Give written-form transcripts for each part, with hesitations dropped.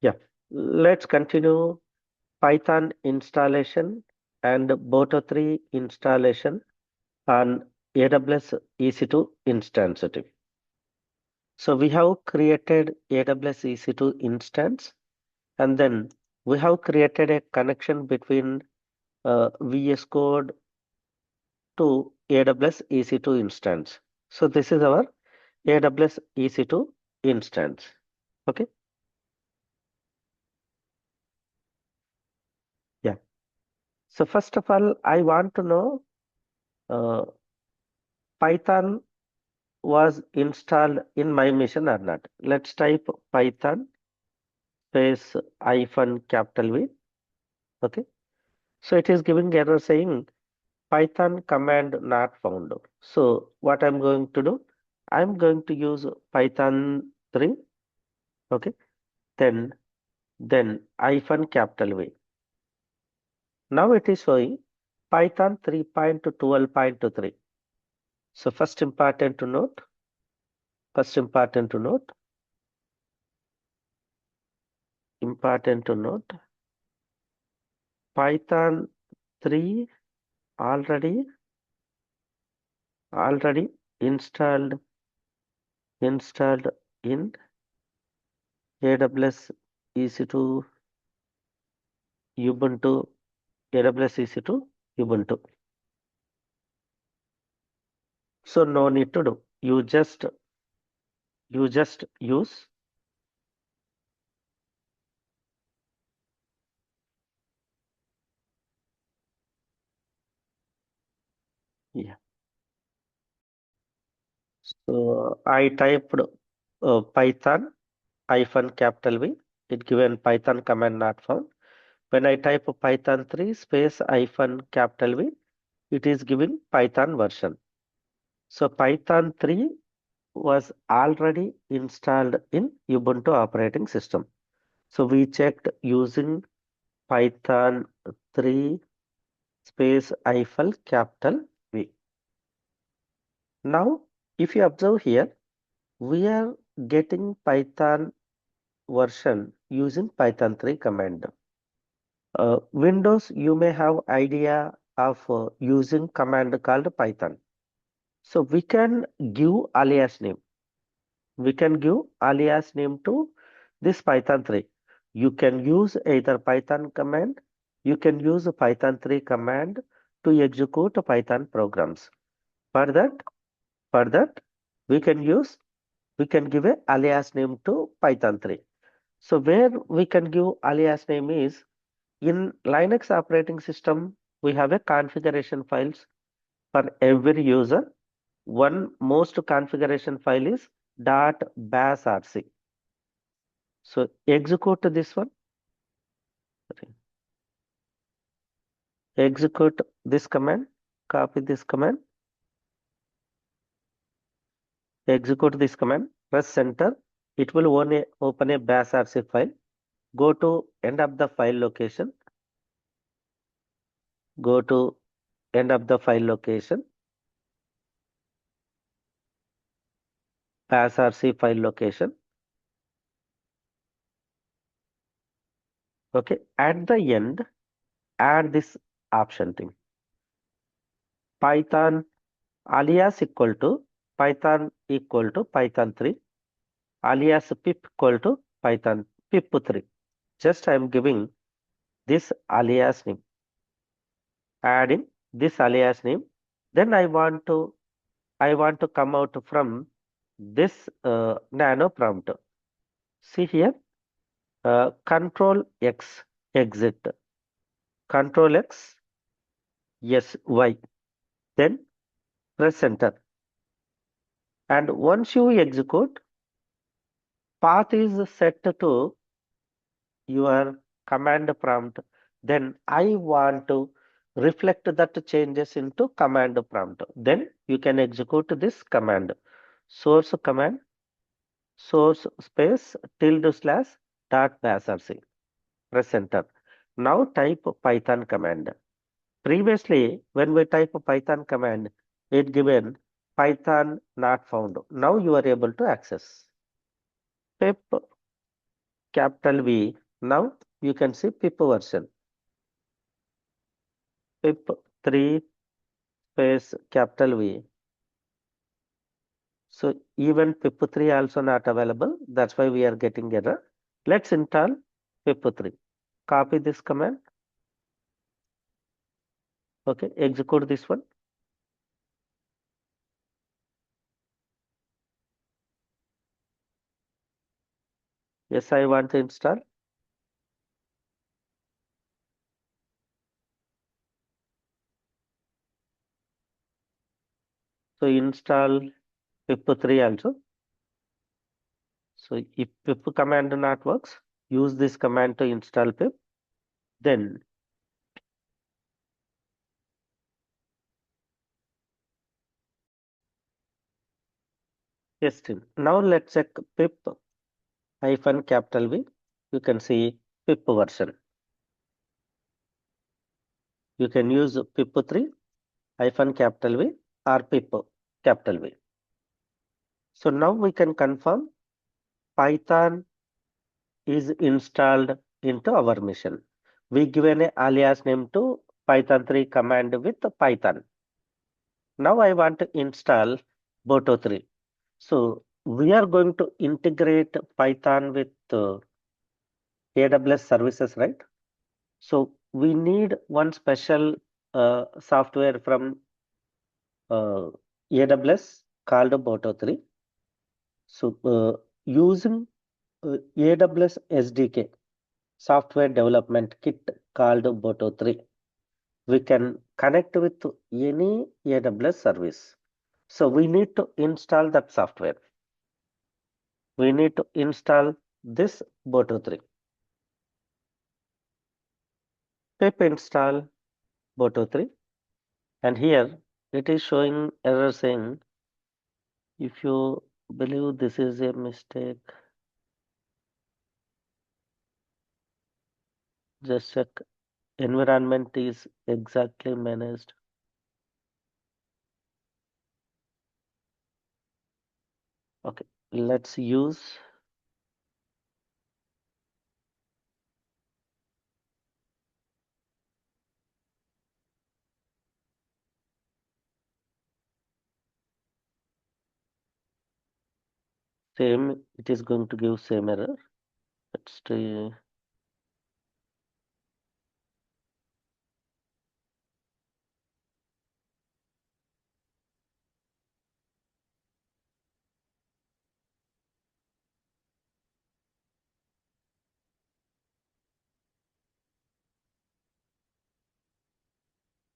Yeah, let's continue Python installation and Boto3 installation on AWS EC2 instance. So we have created AWS EC2 instance, and then we have created a connection between VS Code to AWS EC2 instance. So this is our AWS EC2 instance. Okay. Yeah. So first of all, I want to know uh, Python was installed in my machine or not. Let's type Python space hyphen capital V. Okay. So it is giving error saying Python command not found. So what I'm going to do, I'm going to use Python 3. Okay. Then hyphen capital V. Now it is showing Python 3.12.3. So first important to note, Python 3 already installed in AWS EC2 Ubuntu, AWS EC2 Ubuntu. So no need to do. You just use. Yeah. So I typed Python hyphen capital V. It given Python command not found. When I type Python 3 space hyphen capital V, it is giving Python version. So Python 3 was already installed in Ubuntu operating system. So we checked using Python 3 space hyphen capital V. Now, if you observe here, we are getting Python version using Python 3 command. Windows, you may have idea of using command called Python. So we can give alias name. We can give alias name to this Python 3. You can use either Python command, you can use a Python 3 command to execute Python programs. For that, we can give a alias name to Python 3. So where we can give alias name is in Linux operating system, we have a configuration files for every user. One most configuration file is .basrc. So execute this one. Execute this command. Copy this command. Execute this command. Press enter. It will open a basrc file. Go to end of the file location. Go to end of the file location. Basrc file location. Okay. At the end, add this option thing. Python alias equal to Python 3 alias pip equal to Python pip3. Just I am giving this alias name, adding this alias name. Then I want to come out from this nano prompt. See here, Control X exit, Control X, yes, Y. Then press enter. And once you execute, path is set to your command prompt. Then I want to reflect that changes into command prompt. Then you can execute this command. Source command, source space tilde slash dot basrc. Press enter. Now type Python command. Previously, when we type Python command, it given Python not found. Now you are able to access. Pip capital V. Now you can see pip version. Pip3 space capital V. So even pip3 also not available. That's why we are getting error. Let's install pip3. Copy this command. Okay, execute this one. Yes, I want to install. So install pip3 also. So if pip command not works, use this command to install pip. Then yes, now let's check pip hyphen capital V. You can see pip version. You can use pip3 hyphen capital V or pip capital V. So now we can confirm Python is installed into our machine. We given a alias name to Python 3 command with Python. Now I want to install Boto3. So we are going to integrate Python with AWS services, right? So we need one special software from AWS called Boto3. So using AWS SDK software development kit called Boto3, we can connect with any AWS service. So we need to install that software. We need to install this Boto3. Pip install Boto3, and here it is showing error saying if you believe this is a mistake, just check environment is exactly managed. Okay, let's use same. It is going to give same error. Let's try.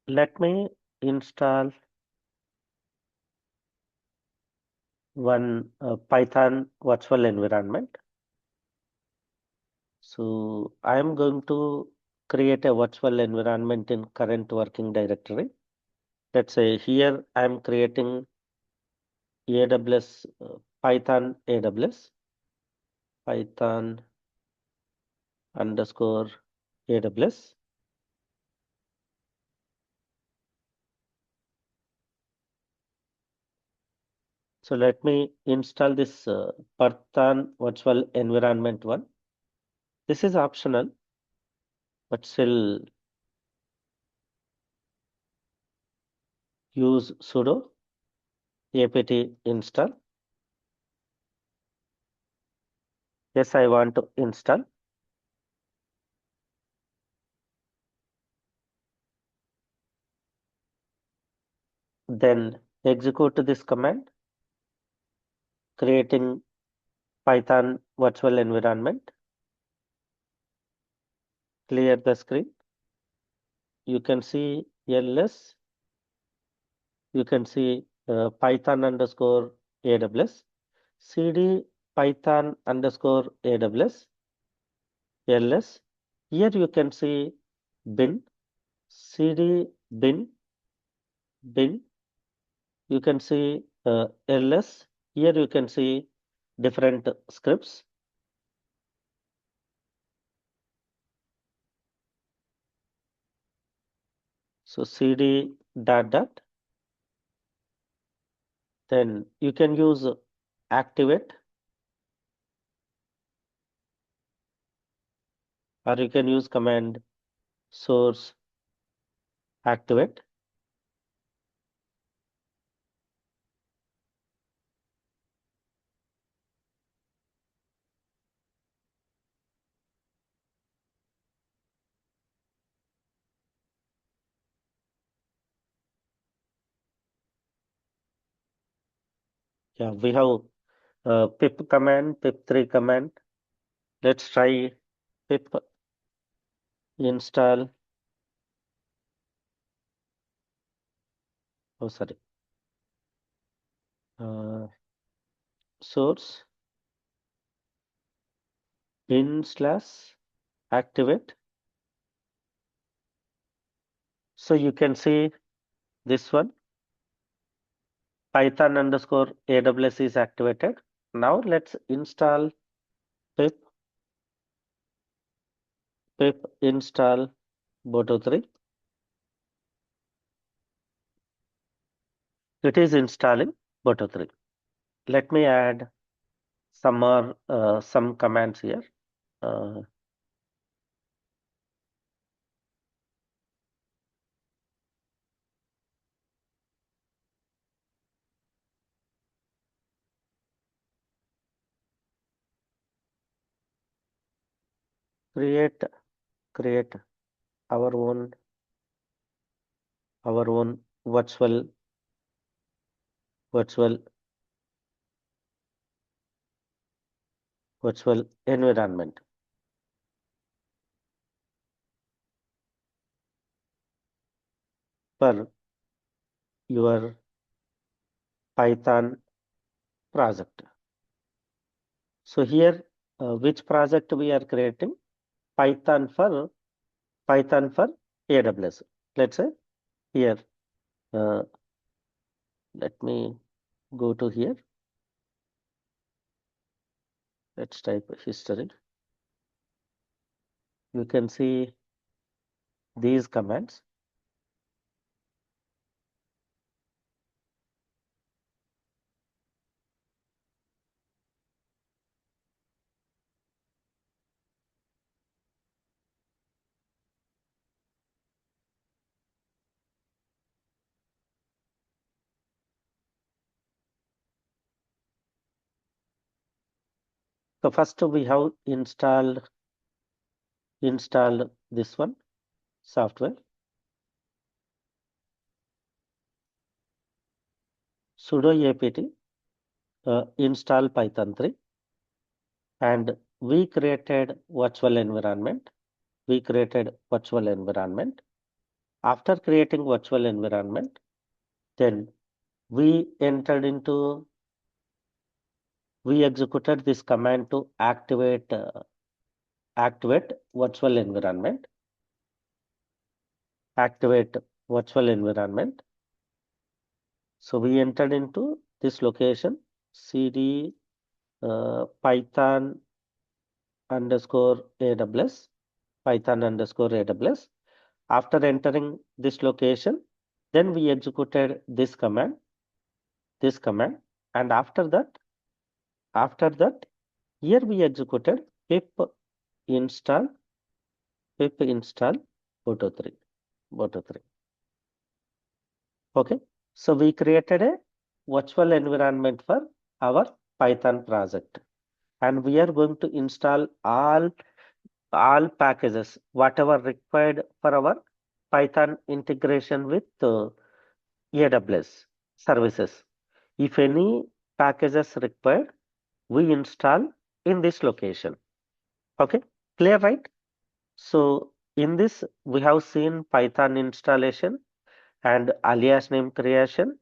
Let me install one Python virtual environment. So I am going to create a virtual environment in current working directory. Let's say here I am creating AWS Python AWS Python underscore AWS. So let me install this Python virtual environment one. This is optional, but still use sudo apt install. Yes, I want to install. Then execute this command, creating Python virtual environment. Clear the screen. You can see ls. You can see Python underscore AWS, cd Python underscore AWS, ls. Here you can see bin, cd bin. You can see ls. Here you can see different scripts. So cd dot. Then you can use activate. or you can use command source activate. Yeah, we have pip command, pip3 command. Let's try pip install. Oh, sorry. Source bin/activate. So you can see this one, Python underscore AWS is activated. Now let's install pip install Boto3. It is installing Boto3. Let me add some more some commands here. Uh, create our own virtual virtual virtual environment for your Python project. So here, which project we are creating? Python for AWS. Let's say here, uh, let me go to here. Let's type history. You can see these commands. So first we have installed this one software, sudo apt install Python 3, and we created virtual environment. After creating virtual environment, then we executed this command to activate virtual environment. Activate virtual environment. So we entered into this location, cd python underscore AWS, python underscore AWS. After entering this location, then we executed this command, and after that, here we executed install pip install Boto3. Okay, so we created a virtual environment for our Python project, and we are going to install all packages whatever required for our Python integration with AWS services. If any packages required, we install in this location. Okay, clear, right? So in this, we have seen Python installation and alias name creation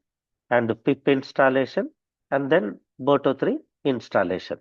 and pip installation and then Boto3 installation.